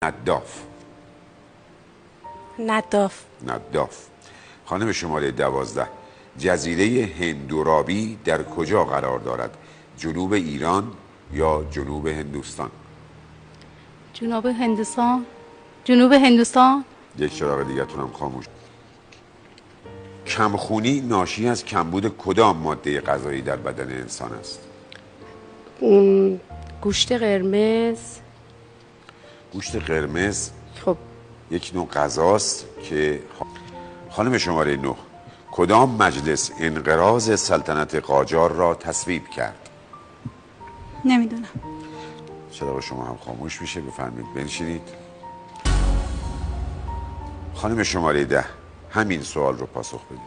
نداف. نداف. خانم شماره 12، جزیره هندورابی در کجا قرار دارد؟ جنوب ایران یا جنوب هندوستان؟ جنوب هندوستان. یک چراغ دیگتون هم خاموش. کمخونی ناشی از کمبود کدام ماده غذایی در بدن انسان است؟ گوشت قرمز. گوشت قرمز خب یک نوع غذاست که خانم شماره 9، کدام مجلس انقراض سلطنت قاجار را تصویب کرد؟ نمیدونم. چراغ شما هم خاموش میشه، بفرمایید بنشینید. خانم شماره 10، همین سوال رو پاسخ بدید.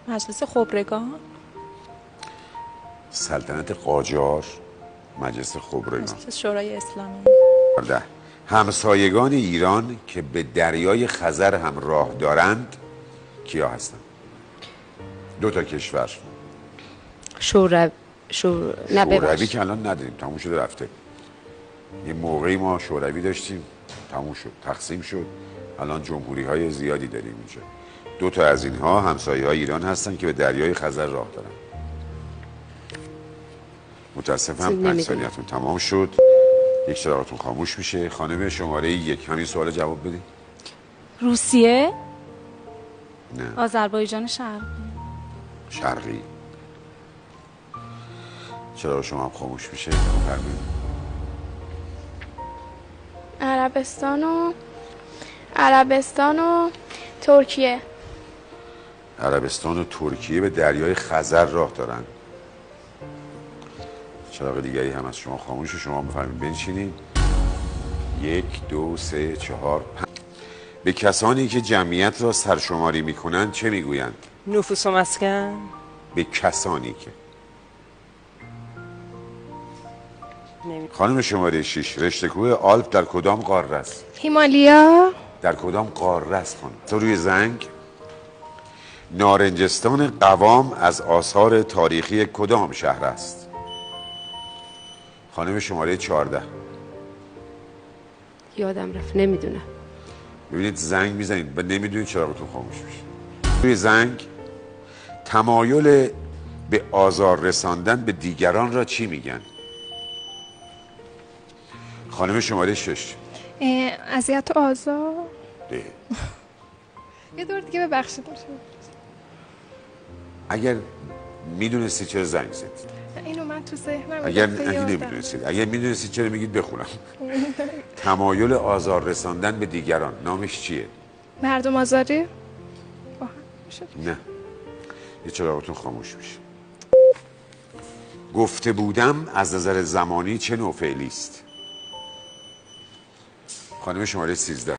مجلس خبرگان. سلطنت قاجار، مجلس خبرگان. مجلس شورای اسلامی. 10، همسایگان ایران که به دریای خزر هم راه دارند کیا هستند؟ دو تا کشور. شوروی که الان نداریم، تموم شده رفته. یه موقعی ما شوروی داشتیم، تموم شد، تقسیم شد. الان جمهوری های زیادی داریم اینجا. دو تا از اینها همسایه های ایران هستن که به دریای خزر راه دارن. متاسفم 5 ثانیه‌تون تمام شد. یک چراغتون خاموش میشه. خانم شماره 1، همین سوال جواب بدید. روسیه. نه. آذربایجان شرقی. چراغ شما هم خاموش میشه. بفرمایید. عربستان و ترکیه. عربستان و ترکیه به دریای خزر راه دارن. چراغ دیگری هم از شما خاموشه. شما بفرمایید بنشینید. 1 2 3 4 5. به کسانی که جمعیت را سرشماری میکنند چه میگویند؟ نفوس و مسکن. به کسانی که خانم شماره 6، رشته کوه آلپ در کدام قاره است؟ هیمالیا. در کدام قاره است خانم؟ تو روی زنگ. نارنجستان قوام از آثار تاریخی کدام شهر است؟ خانم شماره 14، یادم رفت، نمیدونم. ببینید زنگ میزنید و نمیدونید چراغتون خاموش میشه. روی زنگ، تمایل به آزار رساندن به دیگران را چی میگن؟ خانم شماره 6، اذیت و آزار. ده. یه دور دیگه ببخشید. اگر میدونستی چرا زنگ زدید؟ اینو من تو ذهنم اگر نمیدونستید، اگر میدونستید چرا میگید بخونم. تمایل آزار رساندن به دیگران نامش چیه؟ مردم آزاری. نه. یه چراغتون خاموش میشه. گفته بودم از نظر زمانی چه نوع فعلی است؟ خانم شماره 13.